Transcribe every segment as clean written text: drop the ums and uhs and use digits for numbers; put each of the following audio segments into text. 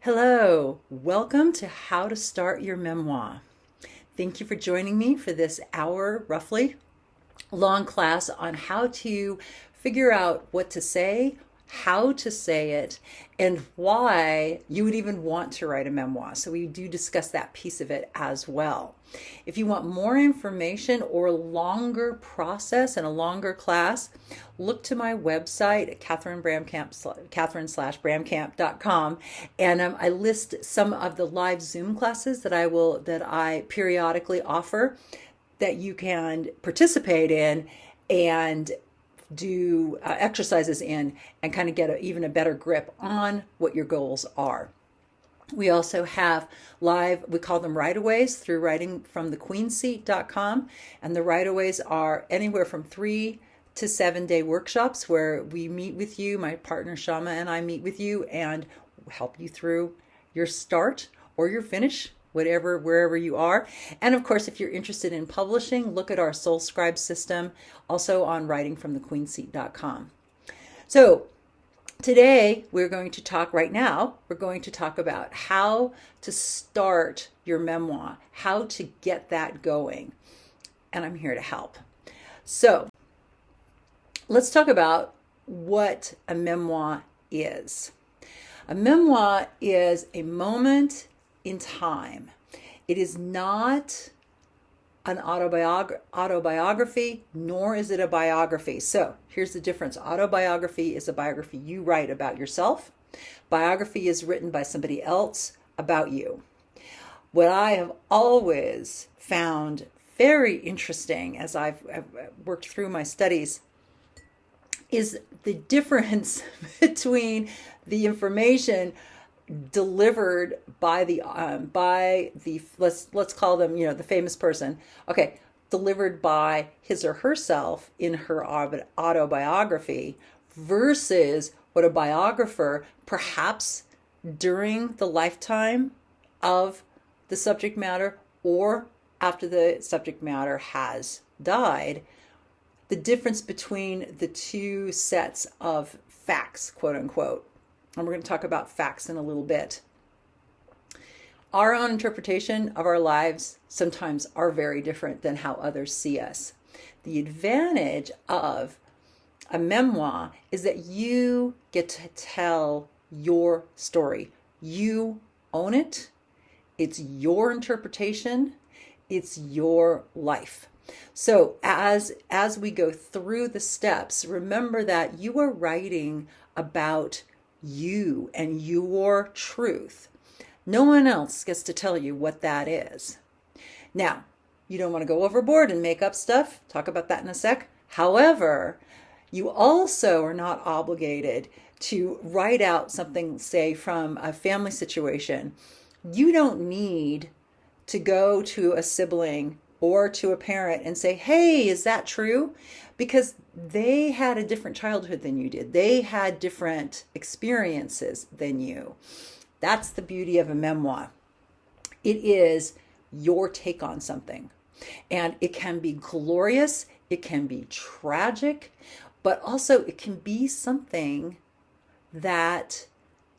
Hello, welcome to How to Start Your Memoir. Thank you for joining me for this hour, roughly, long class on how to figure out what to say, how to say it, and why you would even want to write a memoir. So we do discuss that piece of it as well. If you want more information or a longer process and a longer class, look to my website at Catherine/Bramkamp.com, and I list some of the live Zoom classes that I periodically offer that you can participate in and do exercises in and kind of get even a better grip on what your goals are. We also have live, we call them write-aways through writingfromthequeenseat.com. And the write-aways are anywhere from 3 to 7 day workshops where we meet with you, my partner Shama and I meet with you and help you through your start or your finish, wherever you are. And of course, if you're interested in publishing, look at our Soul Scribe system, also on writingfromthequeenseat.com. So today we're going to talk about how to start your memoir, how to get that going. And I'm here to help. So let's talk about what a memoir is. A memoir is a moment in time. It is not an autobiography, nor is it a biography. So here's the difference. Autobiography is a biography you write about yourself. Biography is written by somebody else about you. What I have always found very interesting as I've worked through my studies is the difference between the information delivered by the let's call them, the famous person. Okay, delivered by his or herself in her autobiography versus what a biographer, perhaps during the lifetime of the subject matter or after the subject matter has died, the difference between the two sets of facts, quote unquote. And we're going to talk about facts in a little bit. Our own interpretation of our lives sometimes are very different than how others see us. The advantage of a memoir is that you get to tell your story. You own it. It's your interpretation. It's your life. So as we go through the steps, remember that you are writing about you and your truth. No one else gets to tell you what that is. Now, you don't want to go overboard and make up stuff. Talk about that in a sec. However, you also are not obligated to write out something, say, from a family situation. You don't need to go to a sibling or to a parent and say, hey, is that true? Because they had a different childhood than you did. They had different experiences than you. That's the beauty of a memoir. It is your take on something. And it can be glorious, it can be tragic, but also it can be something that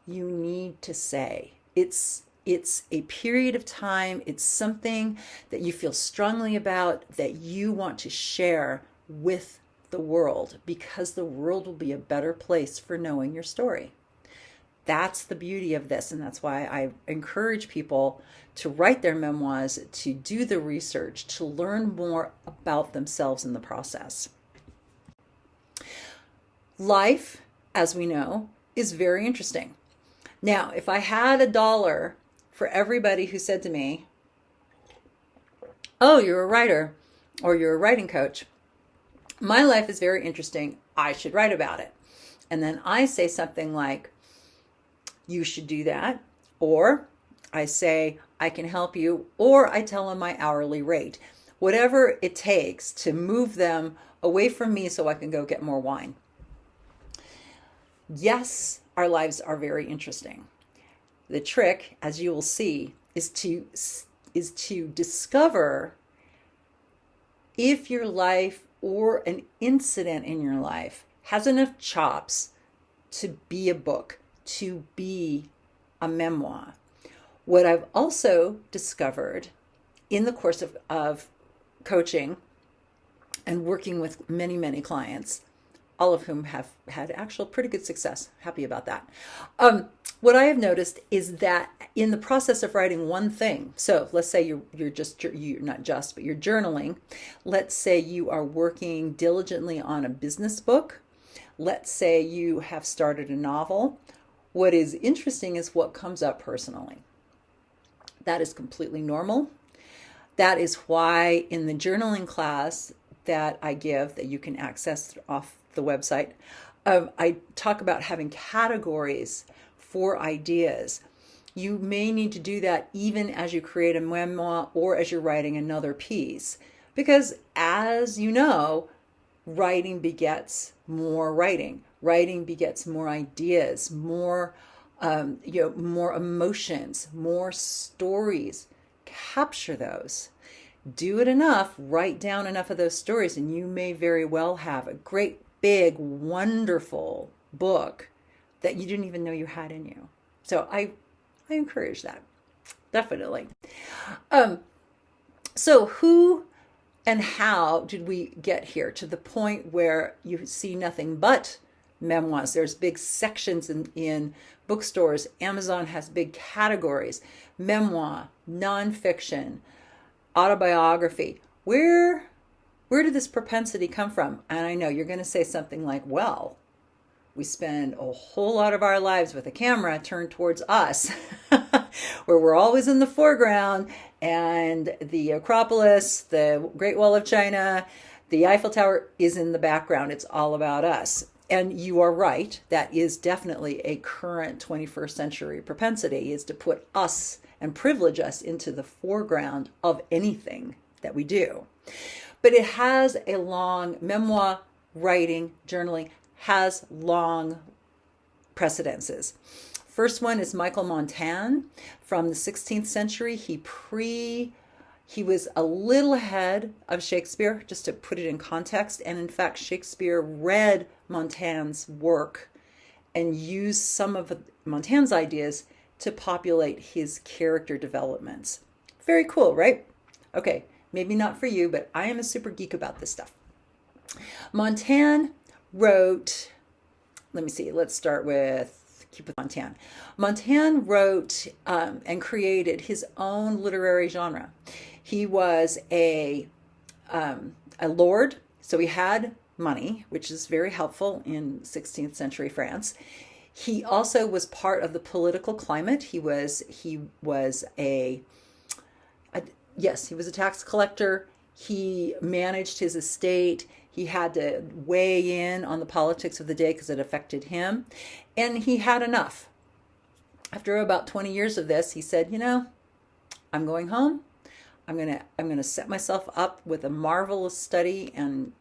you need to say. It's a period of time. It's something that you feel strongly about, that you want to share with the world, because the world will be a better place for knowing your story. That's the beauty of this, and that's why I encourage people to write their memoirs, to do the research, to learn more about themselves in the process. Life, as we know, is very interesting. Now, if I had $1 for everybody who said to me, oh, you're a writer or you're a writing coach, my life is very interesting, I should write about it. And then I say something like, you should do that. Or I say, I can help you. Or I tell them my hourly rate. Whatever it takes to move them away from me so I can go get more wine. Yes, our lives are very interesting. The trick, as you will see, is to discover if your life or an incident in your life has enough chops to be a book, to be a memoir. What I've also discovered in the course of coaching and working with many, many clients, all of whom have had actual pretty good success. Happy about that. What I have noticed is that in the process of writing one thing, so let's say you're not just, but you're journaling. Let's say you are working diligently on a business book. Let's say you have started a novel. What is interesting is what comes up personally. That is completely normal. That is why in the journaling class that I give, that you can access off the website, I talk about having categories for ideas. You may need to do that even as you create a memoir or as you're writing another piece. Because as you know, writing begets more writing. Writing begets more ideas, more more emotions, more stories. Capture those. Do it enough, write down enough of those stories, and you may very well have a great, big, wonderful book that you didn't even know you had in you. So I encourage that, definitely. So who and how did we get here to the point where you see nothing but memoirs? There's big sections in bookstores. Amazon has big categories: memoir, nonfiction, autobiography. Where did this propensity come from? And I know you're going to say something like, well, we spend a whole lot of our lives with a camera turned towards us, where we're always in the foreground, and the Acropolis, the Great Wall of China, the Eiffel Tower is in the background. It's all about us. And you are right. That is definitely a current 21st century propensity, is to put us and privilege us into the foreground of anything that we do. But it has a long, memoir writing, journaling has long precedences. First one is Michael Montaigne from the 16th century. He was a little ahead of Shakespeare, just to put it in context. And in fact, Shakespeare read Montaigne's work and used some of Montaigne's ideas to populate his character developments. Very cool, right? Okay, maybe not for you, but I am a super geek about this stuff. Montaigne wrote, let's start with, keep with Montaigne. Montaigne wrote and created his own literary genre. He was a lord, so he had money, which is very helpful in 16th century France. He also was part of the political climate. He was a tax collector. He managed his estate. He had to weigh in on the politics of the day because it affected him. And he had enough. After about 20 years of this, he said, I'm going home. I'm gonna set myself up with a marvelous study and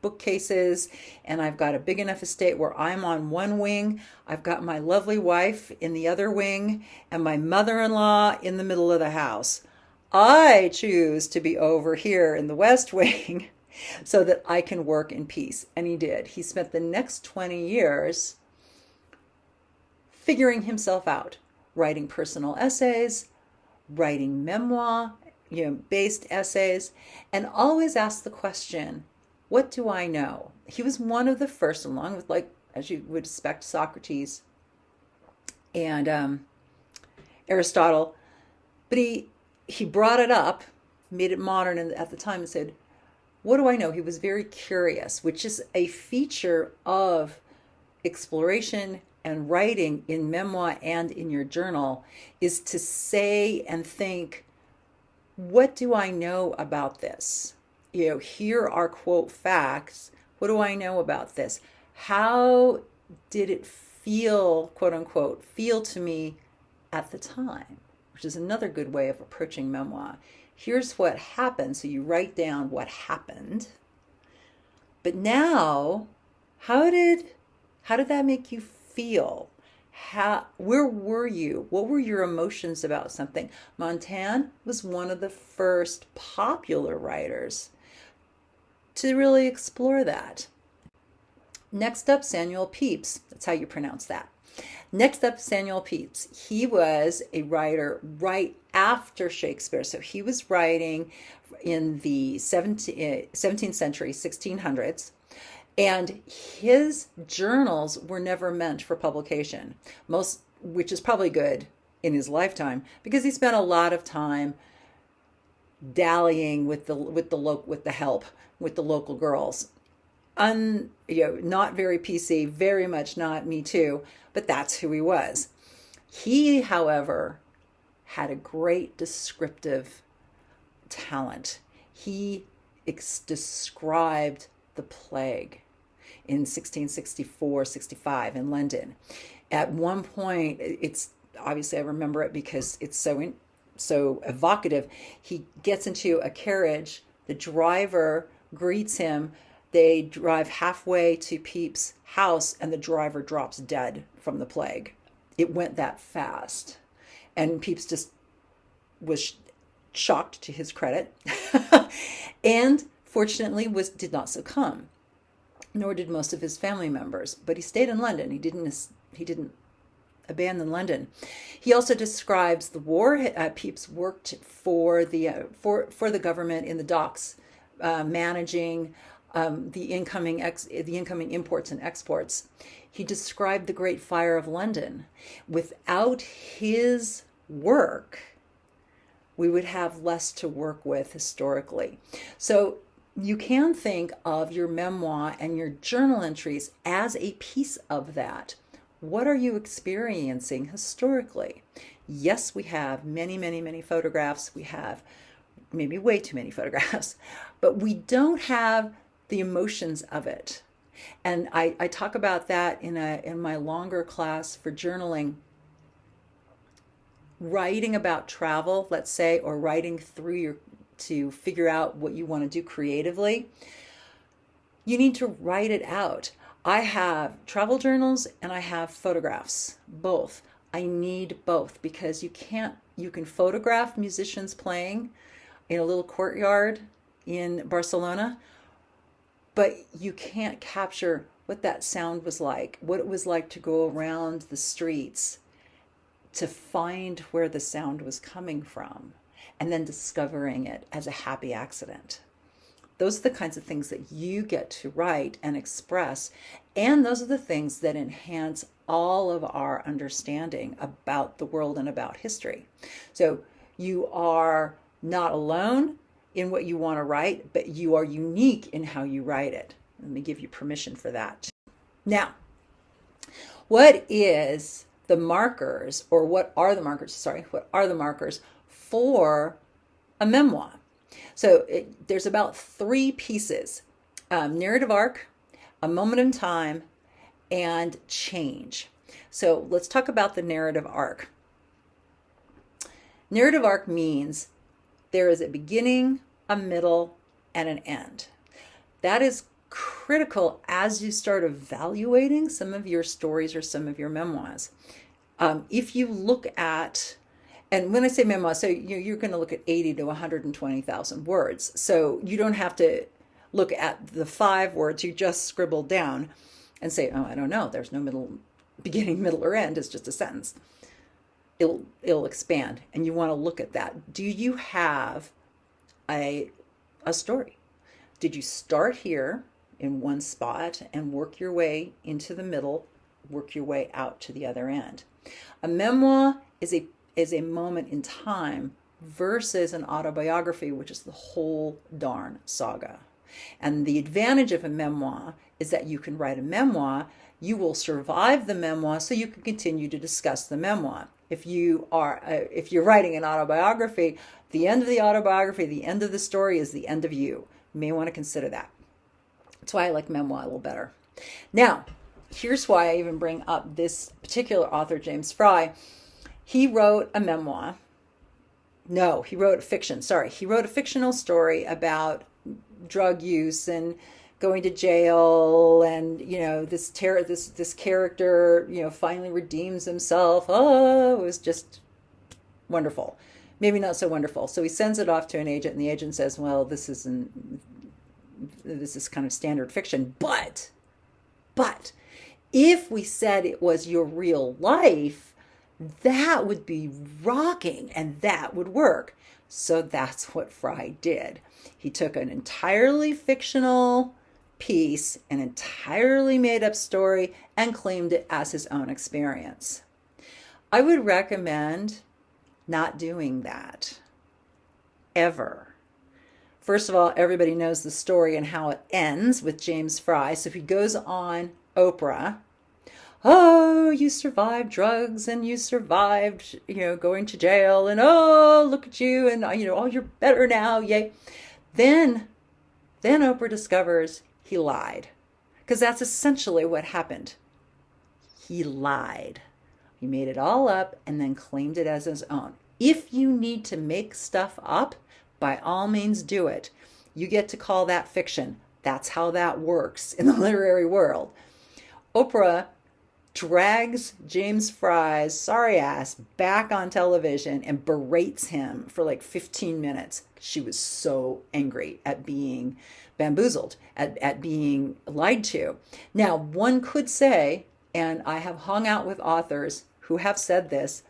bookcases, and I've got a big enough estate where I'm on one wing, I've got my lovely wife in the other wing, and my mother-in-law in the middle of the house. I choose to be over here in the West Wing so that I can work in peace. And he did. He spent the next 20 years figuring himself out, writing personal essays, writing memoir, based essays, and always asked the question, what do I know? He was one of the first, along with, as you would expect, Socrates and Aristotle, but he brought it up, made it modern at the time, and said, what do I know? He was very curious, which is a feature of exploration and writing in memoir and in your journal, is to say and think, what do I know about this? Here are quote facts. What do I know about this? How did it feel, quote unquote, feel to me at the time? Which is another good way of approaching memoir. Here's what happened. So you write down what happened. But now, how did that make you feel? Where were you? What were your emotions about something? Montaigne was one of the first popular writers to really explore that. Next up, Samuel Pepys. That's how you pronounce that. Next up, Samuel Pepys. He was a writer right after Shakespeare. So he was writing in the 17th century, 1600s. And his journals were never meant for publication, which is probably good in his lifetime, because he spent a lot of time dallying with the local girls. Not very PC, very much not Me Too, but that's who he was. He, however, had a great descriptive talent. He described the plague in 1664-65 in London. At one point, it's obviously I remember it because it's so evocative. He gets into a carriage, the driver greets him, they drive halfway to Pepys' house, and the driver drops dead from the plague. It went that fast. And Pepys just was shocked, to his credit, and fortunately did not succumb, nor did most of his family members. But he stayed in London. He didn't abandon London. He also describes the war. Pepys worked for the government in the docks, managing the incoming imports and exports. He described the Great Fire of London. Without his work, we would have less to work with historically. So you can think of your memoir and your journal entries as a piece of that. What are you experiencing historically? Yes, we have many, many, many photographs. We have maybe way too many photographs, but we don't have the emotions of it. And I talk about that in my longer class for journaling. Writing about travel, let's say, or writing to figure out what you want to do creatively, you need to write it out. I have travel journals and I have photographs, both. I need both because you can photograph musicians playing in a little courtyard in Barcelona, but you can't capture what that sound was like, what it was like to go around the streets to find where the sound was coming from, and then discovering it as a happy accident. Those are the kinds of things that you get to write and express, and those are the things that enhance all of our understanding about the world and about history. So you are not alone in what you want to write, but you are unique in how you write it. Let me give you permission for that. Now, what are the markers for a memoir? So there's about 3 pieces: narrative arc, a moment in time, and change. So let's talk about the narrative arc. Narrative arc means there is a beginning, a middle, and an end. That is critical as you start evaluating some of your stories or some of your memoirs. If you look at, and when I say memoir, so you're going to look at 80 to 120,000 words. So you don't have to look at the 5 words you just scribbled down and say, oh, I don't know, there's no beginning, middle, or end. It's just a sentence. It'll expand, and you want to look at that. Do you have a story? Did you start here in one spot and work your way into the middle, work your way out to the other end? A memoir is a moment in time versus an autobiography, which is the whole darn saga. And the advantage of a memoir is that you can write a memoir, you will survive the memoir, so you can continue to discuss the memoir. If you're writing an autobiography, the end of the autobiography, the end of the story is the end of you. You may want to consider that. That's why I like memoir a little better. Now, here's why I even bring up this particular author, James Fry. He wrote a memoir. No, he wrote fiction. Sorry. He wrote a fictional story about drug use and going to jail, and this character finally redeems himself. Oh, it was just wonderful. Maybe not so wonderful. So he sends it off to an agent, and the agent says, well, this is kind of standard fiction, but If we said it was your real life, that would be rocking and that would work. So that's what Fry did. He took an entirely fictional piece, an entirely made up story, and claimed it as his own experience. I would recommend not doing that ever. First of all, everybody knows the story and how it ends with James Fry. So if he goes on Oprah, oh, you survived drugs and you survived, going to jail, and oh, look at you, and oh, you're better now, yay. Then Oprah discovers he lied, because that's essentially what happened. He lied. He made it all up and then claimed it as his own. If you need to make stuff up, by all means do it. You get to call that fiction. That's how that works in the literary world. Oprah drags James Fry's sorry ass back on television and berates him for like 15 minutes. She was so angry at being bamboozled, at being lied to. Now, one could say, and I have hung out with authors who have said this,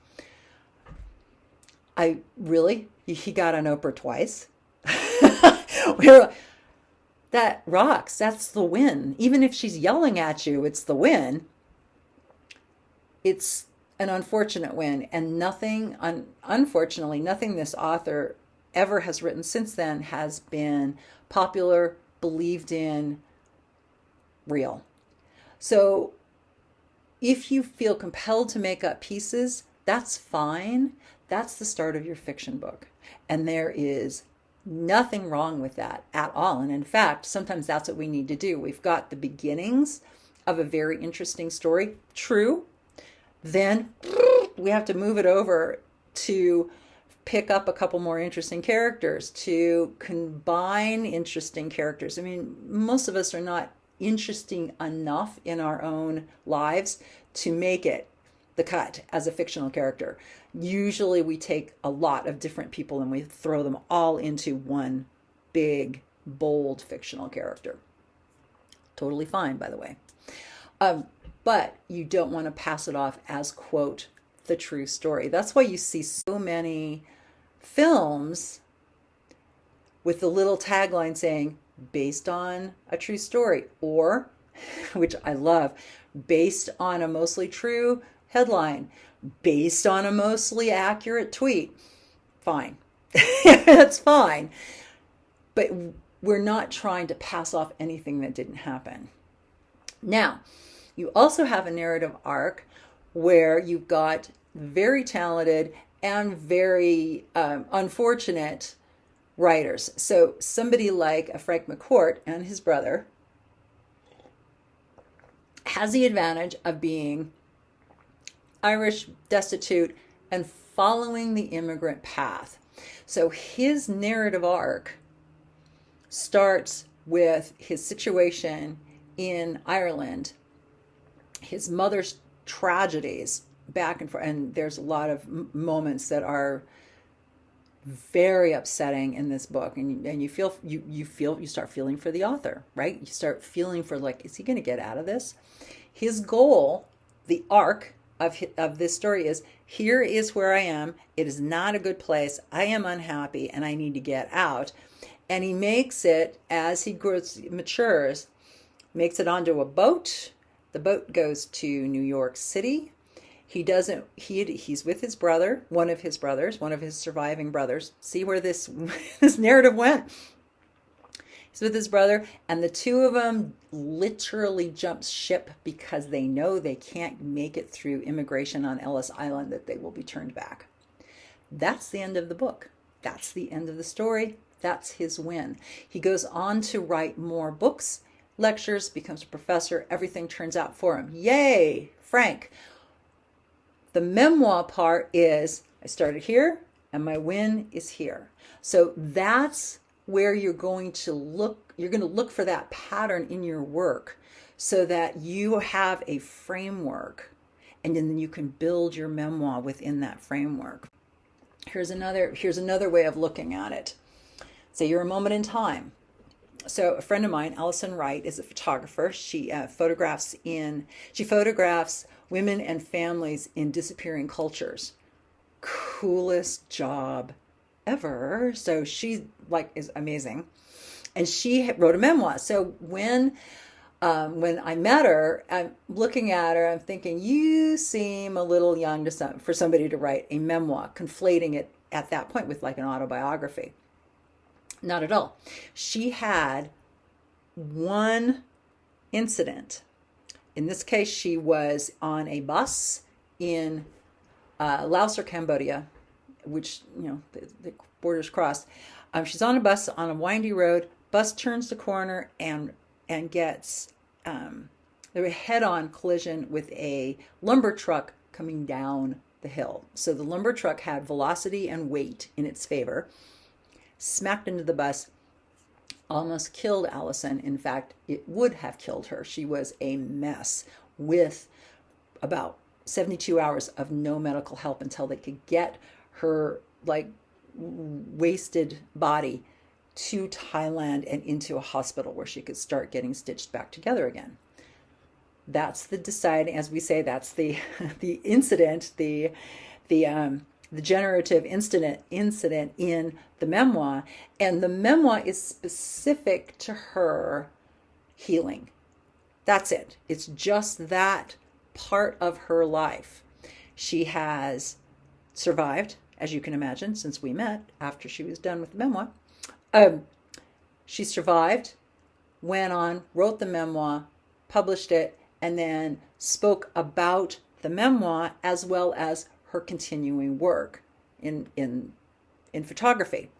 he got on Oprah twice. That rocks. That's the win. Even if she's yelling at you, it's the win. It's an unfortunate win, and unfortunately, nothing this author ever has written since then has been popular, believed in, real. So if you feel compelled to make up pieces, that's fine. That's the start of your fiction book. And there is nothing wrong with that at all. And in fact, sometimes that's what we need to do. We've got the beginnings of a very interesting story. True. Then we have to move it over to pick up a couple more interesting characters, to combine interesting characters. I mean, most of us are not interesting enough in our own lives to make it the cut as a fictional character. Usually we take a lot of different people and we throw them all into one big, bold fictional character. Totally fine, by the way. But you don't want to pass it off as, quote, the true story. That's why you see so many films with the little tagline saying, based on a true story, or, which I love, based on a mostly true headline, based on a mostly accurate tweet. Fine. That's fine. But we're not trying to pass off anything that didn't happen. Now, you also have a narrative arc where you've got very talented and very unfortunate writers. So somebody like a Frank McCourt and his brother has the advantage of being Irish, destitute, and following the immigrant path. So his narrative arc starts with his situation in Ireland, his mother's tragedies back and forth, and there's a lot of moments that are very upsetting in this book, and you start feeling for the author, right? You start feeling for, like, is he going to get out of this? His goal, the arc of this story is, here is where I am. It is not a good place. I am unhappy and I need to get out. And he makes it, as he matures, makes it onto a boat. The boat goes to New York City. He's with his brother, one of his surviving brothers. See where this narrative went? He's with his brother, and the two of them literally jump ship because they know they can't make it through immigration on Ellis Island, that they will be turned back. That's the end of the book. That's the end of the story. That's his win. He goes on to write more books, lectures, becomes a professor. Everything turns out for him. Yay, Frank. The memoir part is, I started here and my win is here. So that's where you're going to look for that pattern in your work, so that you have a framework, and then you can build your memoir within that framework. Here's another way of looking at it. Say you're a moment in time So a friend of mine, Allison Wright, is a photographer. She photographs women and families in disappearing cultures. Coolest job ever. So she is amazing, and she wrote a memoir. So when I met her, I'm looking at her, I'm thinking, you seem a little young for somebody to write a memoir, conflating it at that point with like an autobiography. Not at all. She had one incident. In this case, she was on a bus in Laos or Cambodia, which, the borders crossed. She's on a bus on a windy road. Bus turns the corner and gets a head-on collision with a lumber truck coming down the hill. So the lumber truck had velocity and weight in its favor, smacked into the bus, almost killed Allison. In fact, it would have killed her. She was a mess with about 72 hours of no medical help until they could get her wasted body to Thailand and into a hospital where she could start getting stitched back together again. That's the deciding, as we say, that's the the incident, the generative incident in the memoir. And the memoir is specific to her healing. That's it. It's just that part of her life. She has survived, as you can imagine, since we met after she was done with the memoir. She survived, went on, wrote the memoir, published it, and then spoke about the memoir as well as her continuing work in photography.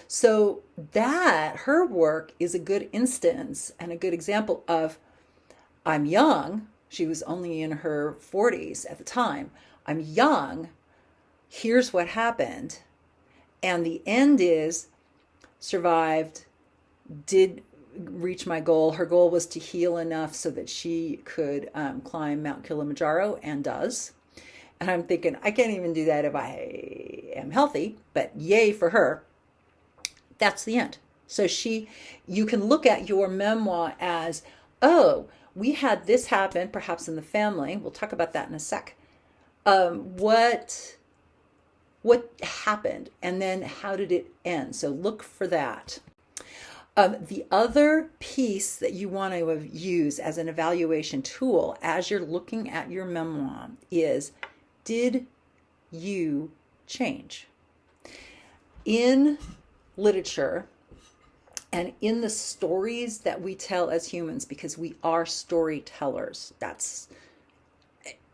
So that her work is a good instance and a good example of, I'm young. She was only in her 40s at the time. I'm young. Here's what happened. And the end is survived, did reach my goal. Her goal was to heal enough so that she could climb Mount Kilimanjaro, and does. And I'm thinking, I can't even do that if I am healthy, but yay for her. That's the end. So you can look at your memoir as, oh, we had this happen, perhaps in the family. We'll talk about that in a sec. What happened, and then how did it end? So look for that. The other piece that you want to use as an evaluation tool as you're looking at your memoir is, did you change? In literature and in the stories that we tell as humans, because we are storytellers, that's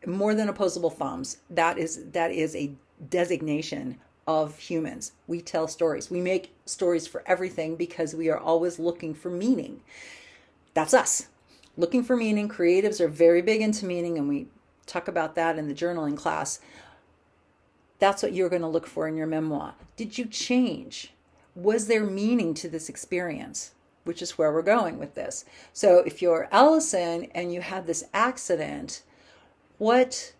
more than opposable thumbs. That is a designation of humans. We tell stories. We make stories for everything because we are always looking for meaning. That's us. Looking for meaning. Creatives are very big into meaning, and we talk about that in the journaling class. That's what you're going to look for in your memoir. Did you change? Was there meaning to this experience? Which is where we're going with this. So if you're Allison and you had this accident, what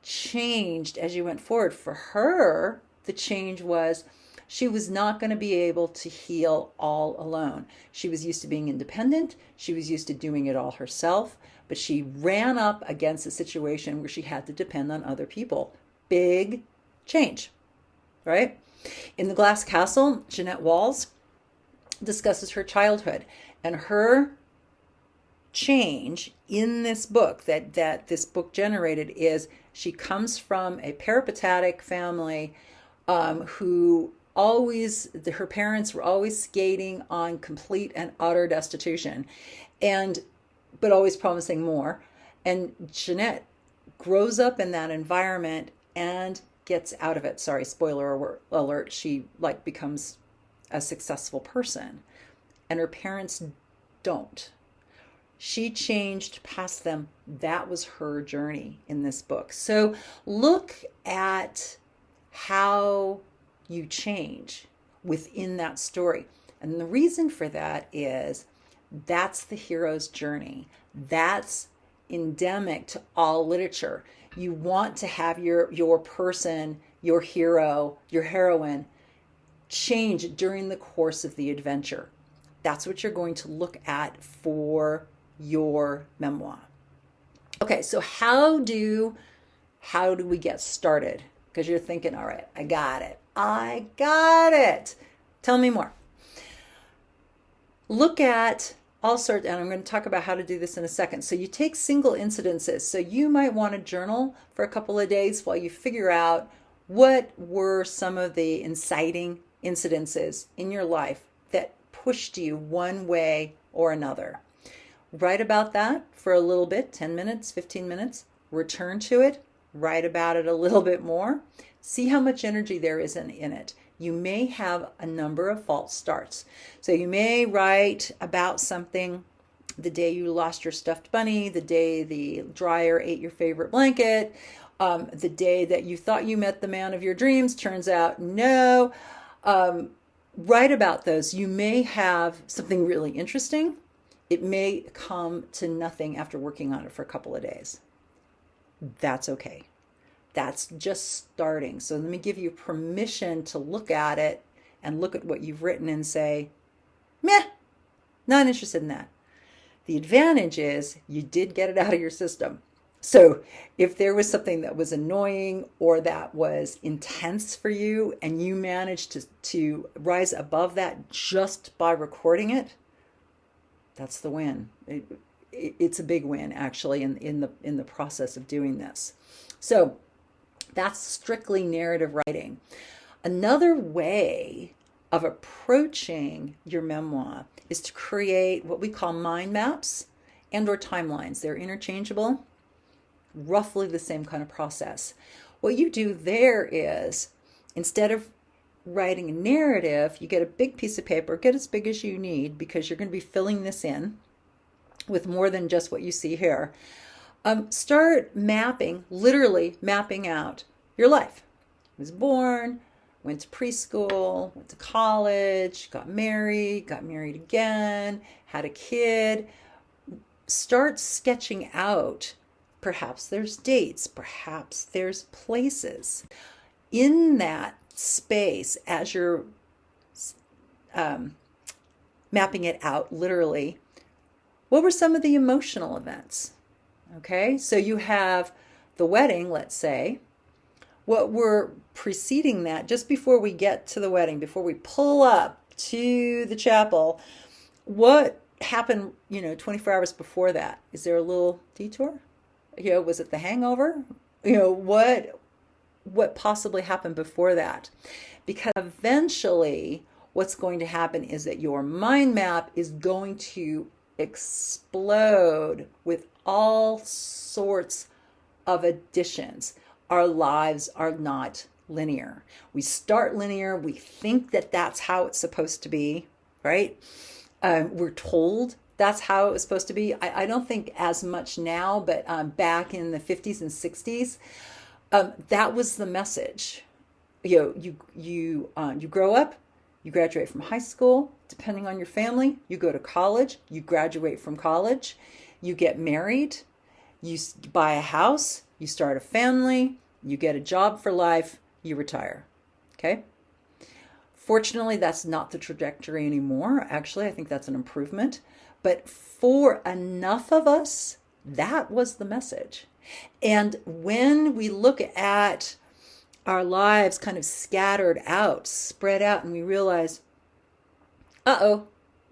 changed as you went forward? For her, the change was she was not going to be able to heal all alone. She was used to being independent. She was used to doing it all herself, but she ran up against a situation where she had to depend on other people. Big change, right? In The Glass Castle, Jeanette Walls discusses her childhood, and her change in this book that this book generated is she comes from a peripatetic family who her parents were always skating on complete and utter destitution, but always promising more. And Jeanette grows up in that environment and gets out of it. Sorry, spoiler alert. She becomes a successful person, and her parents don't. She changed past them. That was her journey in this book. So look at how you change within that story. And the reason for that is that's the hero's journey. That's endemic to all literature. You want to have your person, your hero, your heroine change during the course of the adventure. That's what you're going to look at for your memoir. Okay, so how do we get started? Because you're thinking, all right, I got it. Tell me more. Look at all sorts, and I'm going to talk about how to do this in a second. So you take single incidences. So you might want to journal for a couple of days while you figure out what were some of the inciting incidences in your life that pushed you one way or another. Write about that for a little bit, 10 minutes, 15 minutes, return to it, write about it a little bit more, see how much energy there is in it. You may have a number of false starts. So you may write about something, the day you lost your stuffed bunny, the day the dryer ate your favorite blanket, the day that you thought you met the man of your dreams, turns out no. Write about those. You may have something really interesting. It may come to nothing after working on it for a couple of days. That's okay. That's just starting. So let me give you permission to look at it and look at what you've written and say, meh, not interested in that. The advantage is you did get it out of your system. So if there was something that was annoying or that was intense for you and you managed to rise above that just by recording it, that's the win. It's a big win, actually, in the process of doing this. So that's strictly narrative writing. Another way of approaching your memoir is to create what we call mind maps and or timelines. They're interchangeable, roughly the same kind of process. What you do there is, instead of writing a narrative, you get a big piece of paper, get as big as you need, because you're going to be filling this in with more than just what you see here. Start mapping, literally mapping out your life. I was born, went to preschool, went to college, got married again, had a kid. Start sketching out. Perhaps there's dates, perhaps there's places. In that space, as you're mapping it out literally, what were some of the emotional events? Okay, so you have the wedding, let's say. What were preceding that, just before we get to the wedding, before we pull up to the chapel, what happened, 24 hours before that? Is there a little detour? Was it the hangover? What possibly happened before that? Because eventually what's going to happen is that your mind map is going to explode with all sorts of additions. Our lives are not linear. We start linear. We think that that's how it's supposed to be, right? We're told that's how it was supposed to be. I don't think as much now, but back in the 50s and 60s, that was the message. You grow up, you graduate from high school, depending on your family, you go to college, you graduate from college, you get married, you buy a house, you start a family, you get a job for life, you retire. Okay? Fortunately, that's not the trajectory anymore. Actually, I think that's an improvement. But for enough of us, that was the message. And when we look at our lives kind of scattered out, spread out, and we realize, I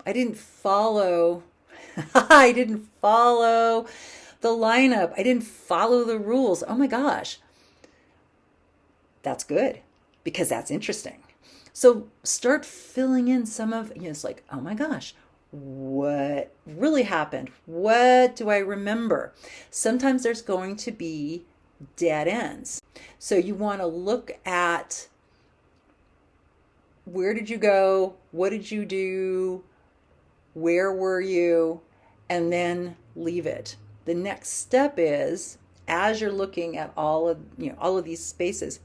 didn't follow I didn't follow the lineup. I didn't follow the rules. Oh my gosh. That's good, because that's interesting. So start filling in some of, it's like, oh my gosh, what really happened? What do I remember? Sometimes there's going to be dead ends. So you want to look at, where did you go? What did you do? Where were you? And then leave it. The next step is, as you're looking at all of these spaces,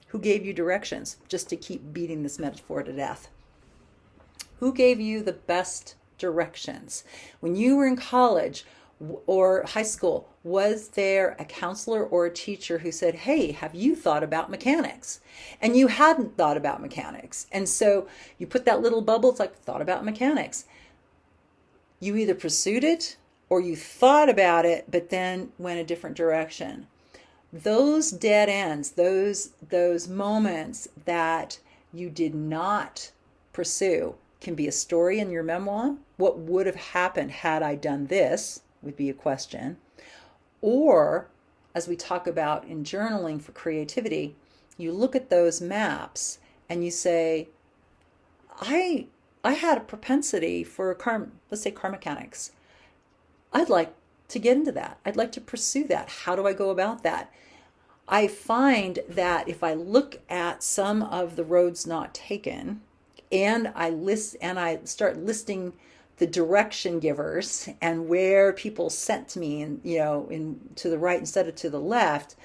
who gave you directions? Just to keep beating this metaphor to death. Who gave you the best directions? When you were in college or high school, was there a counselor or a teacher who said, hey, have you thought about mechanics? And you hadn't thought about mechanics. And so you put that little bubble, it's like, thought about mechanics. You either pursued it or you thought about it, but then went a different direction. Those dead ends, those moments that you did not pursue can be a story in your memoir. What would have happened had I done this would be a question. Or, as we talk about in journaling for creativity, you look at those maps and you say, I had a propensity for let's say car mechanics. I'd like to get into that. I'd like to pursue that. How do I go about that? I find that if I look at some of the roads not taken, and I start listing the direction givers and where people sent me, and to the right instead of to the left,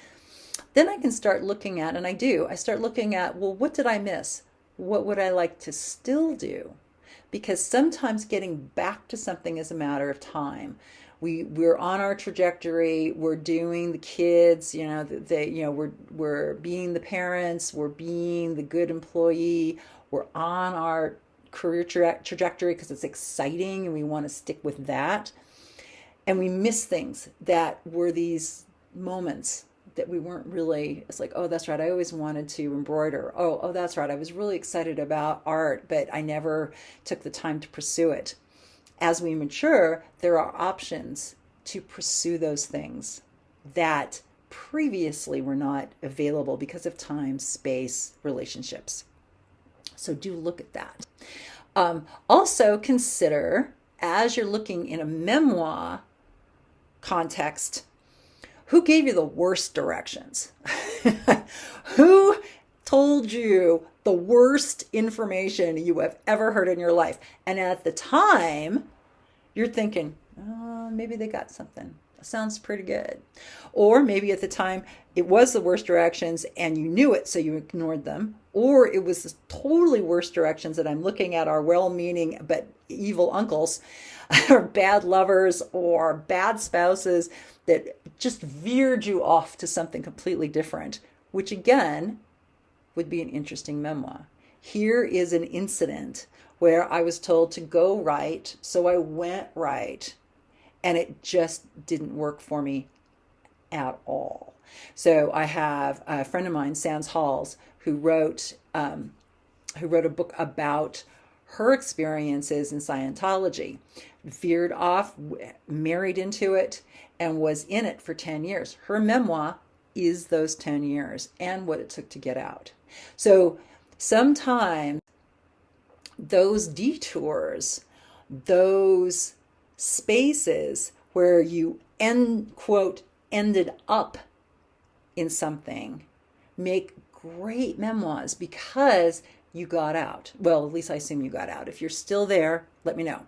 then I can start looking at, and I start looking at, well, what did I miss? What would I like to still do? Because sometimes getting back to something is a matter of time. We're on our trajectory. We're doing the kids, we're being the parents. We're being the good employee. We're on our career trajectory because it's exciting and we want to stick with that. And we miss things that were these moments that we weren't really, it's like, oh, that's right, I always wanted to embroider. Oh, that's right, I was really excited about art, but I never took the time to pursue it. As we mature, there are options to pursue those things that previously were not available because of time, space, relationships. So do look at that. Also consider, as you're looking in a memoir context, who gave you the worst directions? Who told you the worst information you have ever heard in your life? And at the time, you're thinking, oh, maybe they got something. That sounds pretty good. Or maybe at the time, it was the worst directions and you knew it, so you ignored them. Or it was the totally worst directions that I'm looking at are well-meaning but evil uncles or bad lovers or bad spouses that just veered you off to something completely different, which again would be an interesting memoir. Here is an incident where I was told to go right, so I went right, and it just didn't work for me at all. So I have a friend of mine, Sans Halls, who wrote a book about her experiences in Scientology, veered off, married into it, and was in it for 10 years. Her memoir is those 10 years and what it took to get out. So sometimes those detours, those spaces where you ended up in something make great memoirs because you got out. Well, at least I assume you got out. If you're still there, let me know.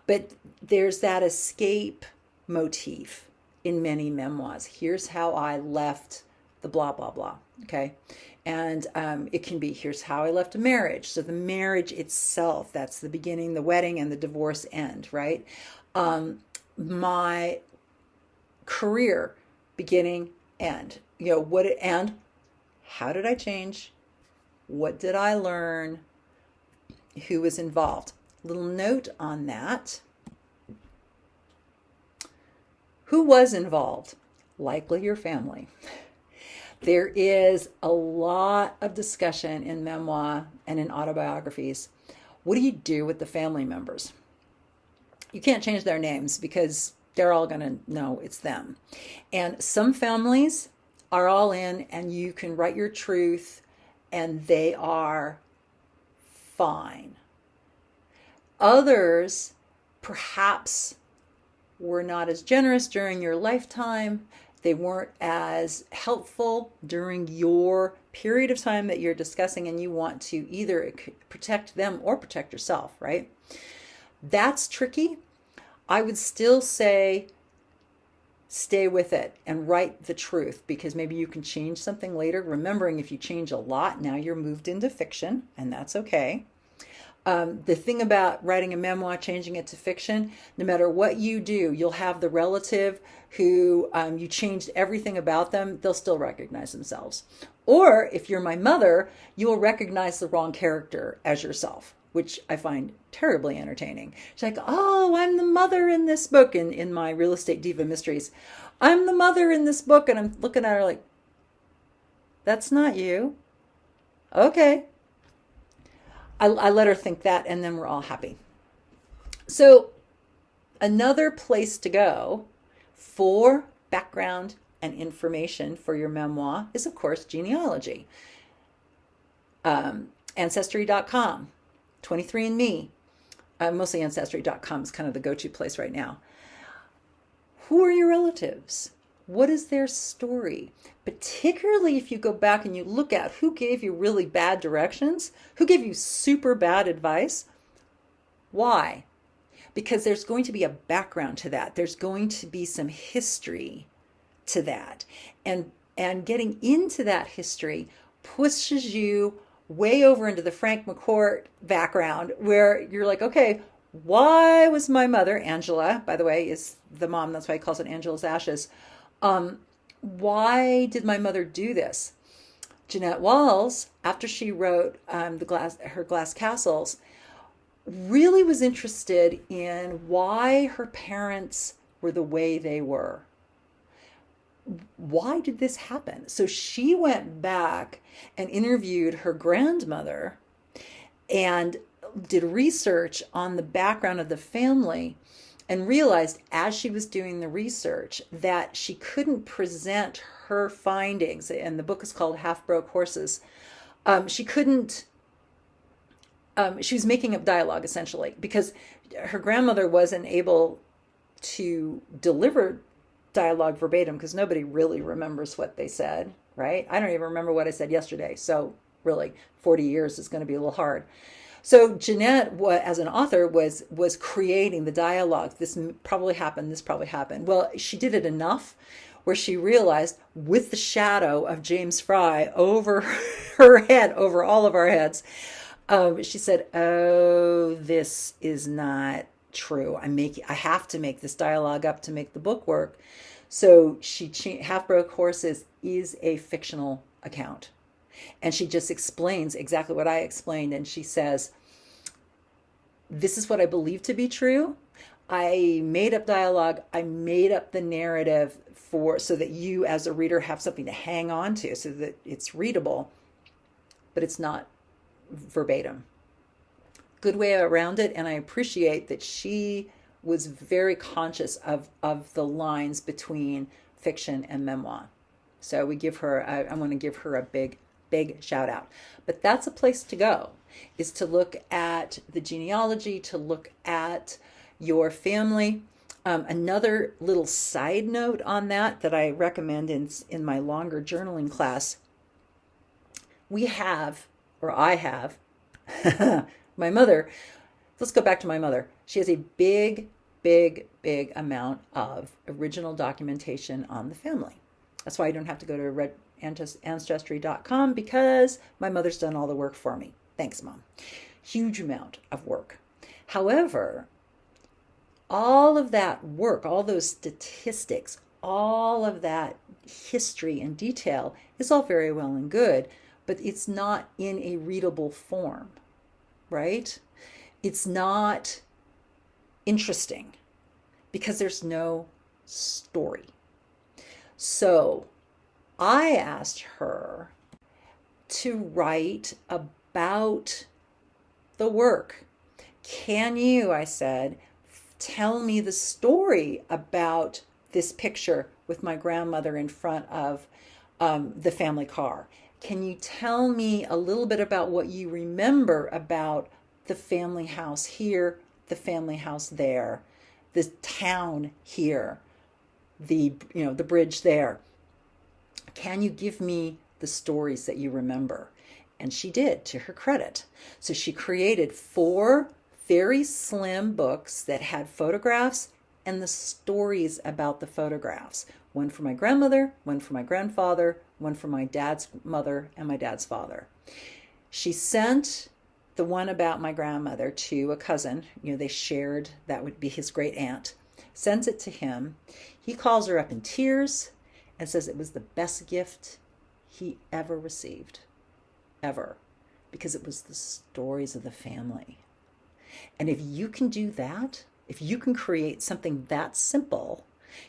But there's that escape motif in many memoirs. Here's how I left the blah, blah, blah. Okay. And it can be, here's how I left a marriage. So the marriage itself, that's the beginning, the wedding, and the divorce end, right? My career, beginning, end. And how did I change? What did I learn? Who was involved? Little note on that. Who was involved? Likely your family. There is a lot of discussion in memoir and in autobiographies. What do you do with the family members? You can't change their names because they're all going to know it's them. And some families are all in and you can write your truth and they are fine. Others perhaps were not as generous during your lifetime. They weren't as helpful during your period of time that you're discussing, and you want to either protect them or protect yourself, right? That's tricky. I would still say stay with it and write the truth, because maybe you can change something later. Remembering if you change a lot, now you're moved into fiction, and that's okay. The thing about writing a memoir, changing it to fiction, no matter what you do, you'll have the relative who you changed everything about them, they'll still recognize themselves. Or if you're my mother, you will recognize the wrong character as yourself. which I find terribly entertaining. She's like, oh, I'm the mother in this book, in my Real Estate Diva Mysteries. I'm the mother in this book. And I'm looking at her like, that's not you. Okay. I let her think that, and then we're all happy. So another place to go for background and information for your memoir is, of course, genealogy. Ancestry.com, 23andMe, mostly Ancestry.com is kind of the go-to place right now. Who are your relatives? What is their story? Particularly if you go back and you look at who gave you really bad directions, who gave you super bad advice. Why? Because there's going to be a background to that. There's going to be some history to that. And getting into that history pushes you way over into the Frank McCourt background, where you're like, okay, why was my mother, Angela, by the way, is the mom, that's why he calls it Angela's Ashes. Why did my mother do this? Jeanette Walls, after she wrote her Glass Castles, really was interested in why her parents were the way they were. Why did this happen? So she went back and interviewed her grandmother and did research on the background of the family, and realized as she was doing the research that she couldn't present her findings, and the book is called Half Broke Horses. She was making up dialogue essentially, because her grandmother wasn't able to deliver dialogue verbatim, because nobody really remembers what they said, right? I don't even remember what I said yesterday. So really 40 years is going to be a little hard. So Jeanette, as an author, was creating the dialogue. This probably happened. This probably happened. Well, she did it enough where she realized, with the shadow of James Fry over her head, over all of our heads, she said, "Oh, this is not true. I have to make this dialogue up to make the book work." So Half Broke Horses is a fictional account. And she just explains exactly what I explained. And she says, this is what I believe to be true. I made up dialogue. I made up the narrative so that you as a reader have something to hang on to, so that it's readable, but it's not verbatim. Good way around it. And I appreciate that she was very conscious of the lines between fiction and memoir. So we give her, I want to give her a big shout out. But that's a place to go, is to look at the genealogy, to look at your family. Another little side note on that I recommend in my longer journaling class, I have, my mother, let's go back to my mother. She has a big amount of original documentation on the family. That's why I don't have to go to Ancestry.com, because my mother's done all the work for me. Thanks, Mom. Huge amount of work. However, all of that work, all those statistics, all of that history and detail is all very well and good, but it's not in a readable form, right? It's not interesting because there's no story. So I asked her to write about the work. Can you, I said, tell me the story about this picture with my grandmother in front of the family car? Can you tell me a little bit about what you remember about the family house here, the family house there, the town here, the bridge there? Can you give me the stories that you remember? And she did, to her credit. So she created 4 very slim books that had photographs and the stories about the photographs. One for my grandmother, one for my grandfather, one for my dad's mother and my dad's father. She sent the one about my grandmother to a cousin. They shared, that would be his great aunt. Sends it to him. He calls her up in tears and says it was the best gift he ever received. Ever. Because it was the stories of the family. And if you can do that, if you can create something that simple,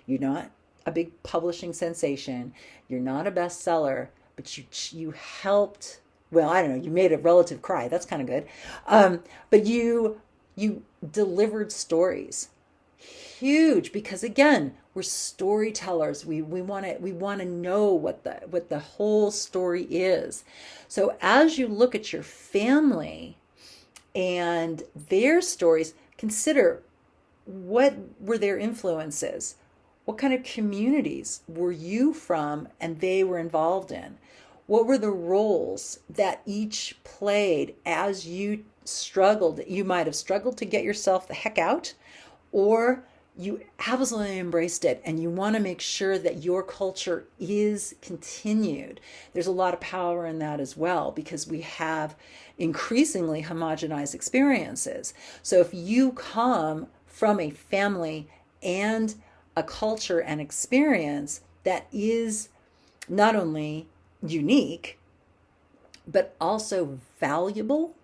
you're not a big publishing sensation, you're not a bestseller, but you helped, well, I don't know, you made a relative cry. That's kind of good. But you delivered stories. Huge, because again, we're storytellers. We want to know what the whole story is. So as you look at your family and their stories, consider, what were their influences? What kind of communities were you from and they were involved in? What were the roles that each played as you struggled? You might have struggled to get yourself the heck out, or you absolutely embraced it and you want to make sure that your culture is continued. There's a lot of power in that as well, because we have increasingly homogenized experiences. So if you come from a family and a culture and experience that is not only unique, but also valuable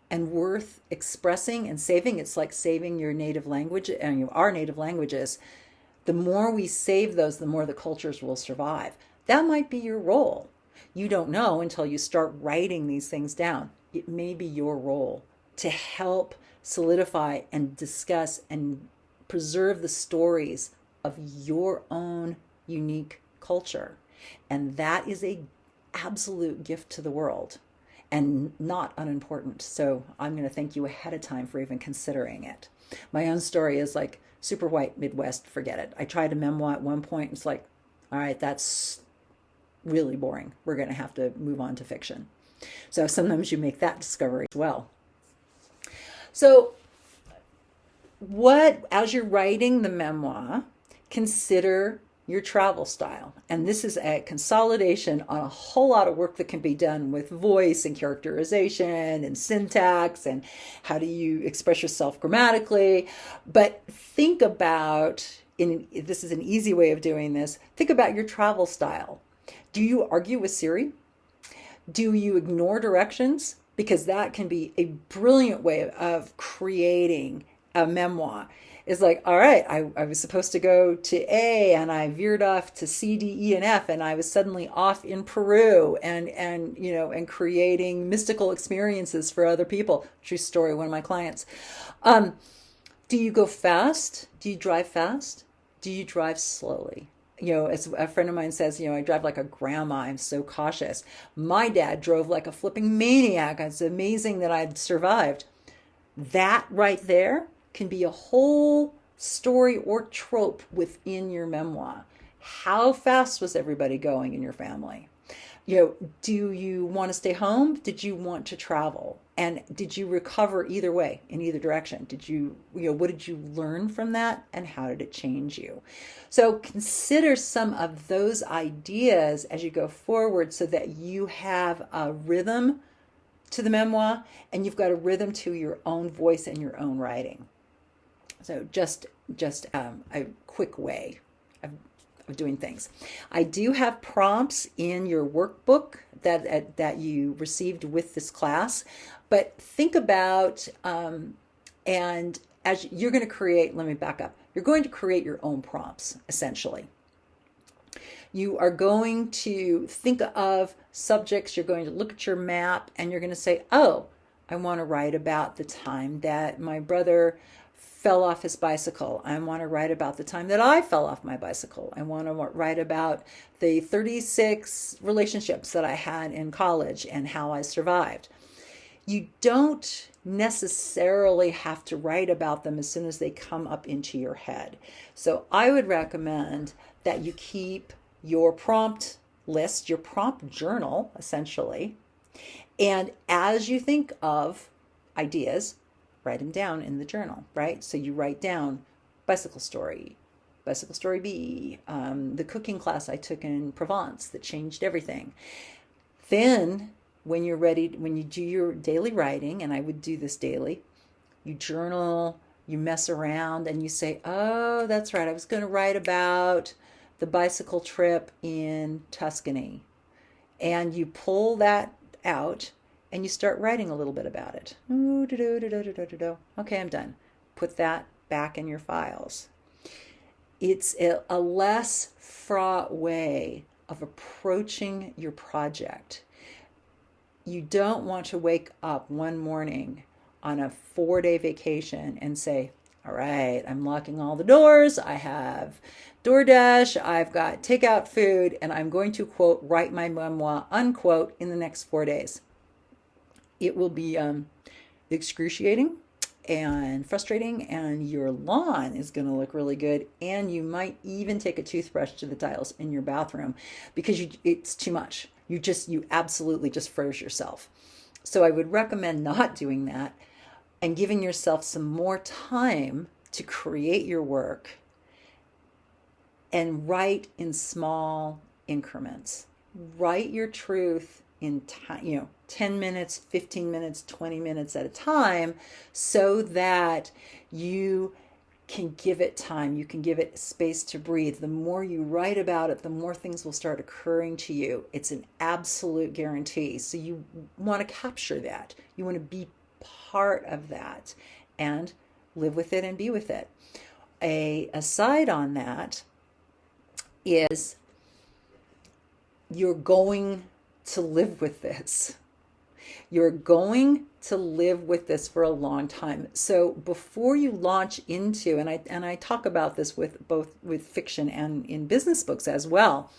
and worth expressing and saving. It's like saving your native language and our native languages. The more we save those, the more the cultures will survive. That might be your role. You don't know until you start writing these things down. It may be your role to help solidify and discuss and preserve the stories of your own unique culture. And that is a absolute gift to the world and not unimportant. So I'm going to thank you ahead of time for even considering it. My own story is like super white Midwest, forget it. I tried a memoir at one point. It's like, all right, that's really boring. We're going to have to move on to fiction. So sometimes you make that discovery as well. So as you're writing the memoir, consider your travel style. And this is a consolidation on a whole lot of work that can be done with voice and characterization and syntax and how do you express yourself grammatically. But think about, this is an easy way of doing this, think about your travel style. Do you argue with Siri? Do you ignore directions? Because that can be a brilliant way of creating a memoir. It's like, all right, I was supposed to go to A and I veered off to C, D, E, and F, and I was suddenly off in Peru and creating mystical experiences for other people. True story, one of my clients. Do you go fast? Do you drive fast? Do you drive slowly? As a friend of mine says, I drive like a grandma. I'm so cautious. My dad drove like a flipping maniac. It's amazing that I'd survived. That right there can be a whole story or trope within your memoir. How fast was everybody going in your family? Do you want to stay home? Did you want to travel? And did you recover either way, in either direction? What did you learn from that? And how did it change you? So consider some of those ideas as you go forward so that you have a rhythm to the memoir and you've got a rhythm to your own voice and your own writing. So just a quick way of doing things. I do have prompts in your workbook that you received with this class, but think about and as you're going to create, let me back up. You're going to create your own prompts, essentially. You are going to think of subjects, you're going to look at your map, and you're going to say, oh, I want to write about the time that my brother fell off his bicycle. I want to write about the time that I fell off my bicycle. I want to write about the 36 relationships that I had in college and how I survived. You don't necessarily have to write about them as soon as they come up into your head. So I would recommend that you keep your prompt list, your prompt journal, essentially. And as you think of ideas, write them down in the journal, right? So you write down bicycle story B, the cooking class I took in Provence that changed everything. Then when you're ready, when you do your daily writing, and I would do this daily, you journal, you mess around, and you say, oh, that's right, I was going to write about the bicycle trip in Tuscany. And you pull that out and you start writing a little bit about it. Ooh, okay, I'm done. Put that back in your files. It's a less fraught way of approaching your project. You don't want to wake up one morning on a 4-day vacation and say, all right, I'm locking all the doors. I have DoorDash. I've got takeout food, and I'm going to, quote, write my memoir, unquote, in the next 4 days. It will be excruciating and frustrating, and your lawn is going to look really good, and you might even take a toothbrush to the tiles in your bathroom because it's too much. You absolutely just froze yourself. So I would recommend not doing that and giving yourself some more time to create your work and write in small increments. Write your truth in time, 10 minutes, 15 minutes, 20 minutes at a time, so that you can give it time. You can give it space to breathe. The more you write about it, the more things will start occurring to you. It's an absolute guarantee. So you want to capture that. You want to be part of that and live with it and be with it. A aside on that is you're going to live with this. You're going to live with this for a long time. So before you launch into, and I talk about this with both with fiction and in business books as well,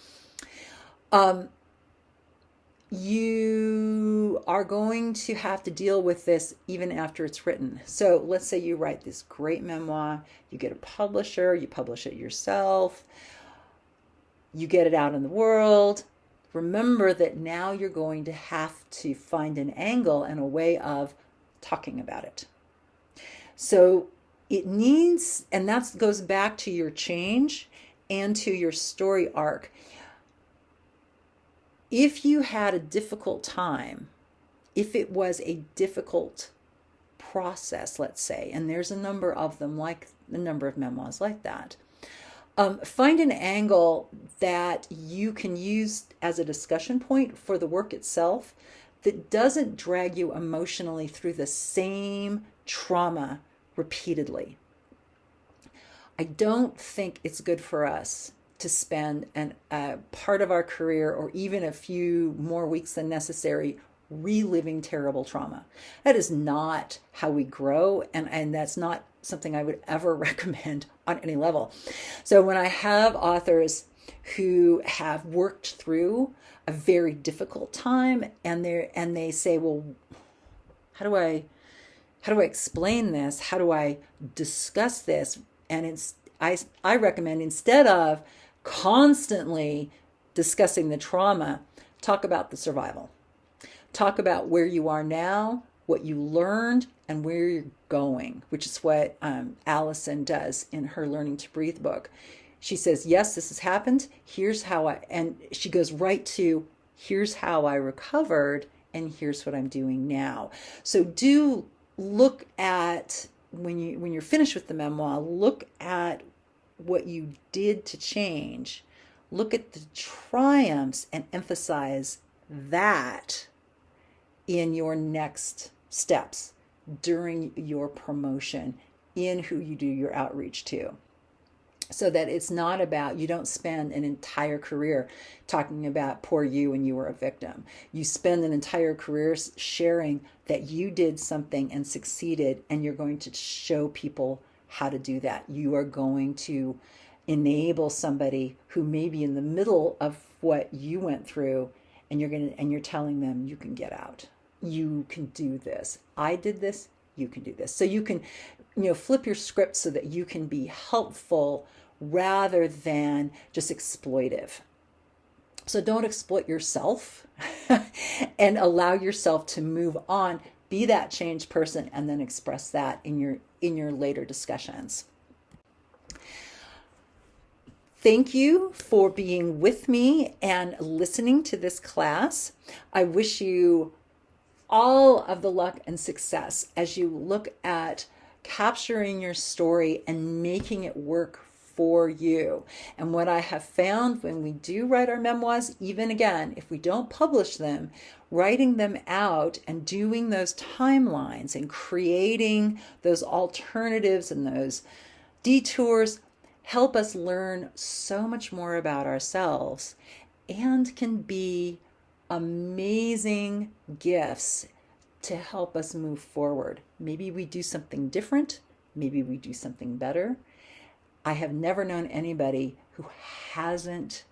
you are going to have to deal with this even after it's written. So let's say you write this great memoir, you get a publisher, you publish it yourself, you get it out in the world. Remember that now you're going to have to find an angle and a way of talking about it. So it needs, and that goes back to your change and to your story arc. If you had a difficult time, if it was a difficult process, let's say, and there's a number of them, like a number of memoirs like that, find an angle that you can use as a discussion point for the work itself that doesn't drag you emotionally through the same trauma repeatedly. I don't think it's good for us to spend a part of our career or even a few more weeks than necessary reliving terrible trauma. That is not how we grow, and that's not something I would ever recommend on any level. So when I have authors who have worked through a very difficult time and they say, well, how do I explain this? How do I discuss this? And I recommend, instead of constantly discussing the trauma, talk about the survival. Talk about where you are now, what you learned, and where you're going, which is what Allison does in her Learning to Breathe book. She says, yes, this has happened. Here's how and she goes right to, here's how I recovered, and here's what I'm doing now. So do look at, when you're finished with the memoir, look at what you did to change. Look at the triumphs and emphasize that in your next steps during your promotion, in who you do your outreach to. So that it's not about, you don't spend an entire career talking about poor you and you were a victim. You spend an entire career sharing that you did something and succeeded, and you're going to show people how to do that. You are going to enable somebody who may be in the middle of what you went through, and you're telling them, you can get out. You can do this. I did this. You can do this. So you can, flip your script so that you can be helpful rather than just exploitive. So don't exploit yourself and allow yourself to move on. Be that changed person, and then express that in your later discussions. Thank you for being with me and listening to this class. I wish you all of the luck and success as you look at capturing your story and making it work for you. And what I have found when we do write our memoirs, even again, if we don't publish them, writing them out and doing those timelines and creating those alternatives and those detours help us learn so much more about ourselves and can be amazing gifts to help us move forward. Maybe we do something different. Maybe we do something better. I have never known anybody who hasn't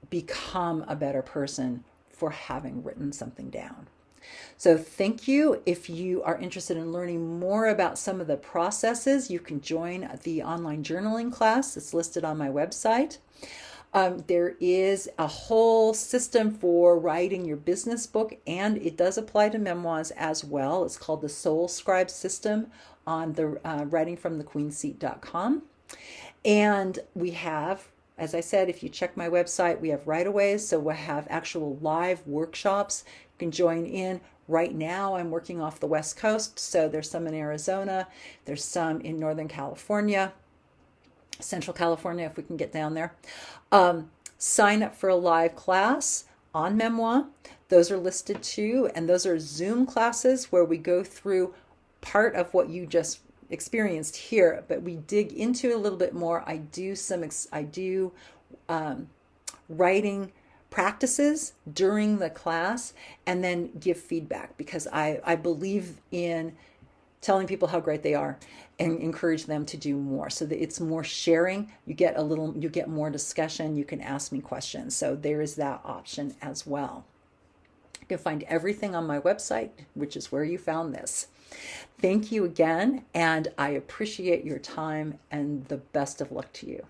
become a better person for having written something down. So thank you. If you are interested in learning more about some of the processes, you can join the online journaling class. It's listed on my website. There is a whole system for writing your business book, and it does apply to memoirs as well. It's called the Soul Scribe system on the writingfromthequeenseat.com. And we have, as I said, if you check my website, we have write-aways. So we'll have actual live workshops. You can join in. Right now, I'm working off the West Coast. So there's some in Arizona. There's some in Northern California. Central California, if we can get down there. Sign up for a live class on Memoir. Those are listed too, and those are Zoom classes where we go through part of what you just experienced here, but we dig into it a little bit more. I do writing practices during the class and then give feedback, because I believe in telling people how great they are and encourage them to do more, so that it's more sharing. You get more discussion. You can ask me questions. So there is that option as well. You can find everything on my website, which is where you found this. Thank you again, and I appreciate your time, and the best of luck to you.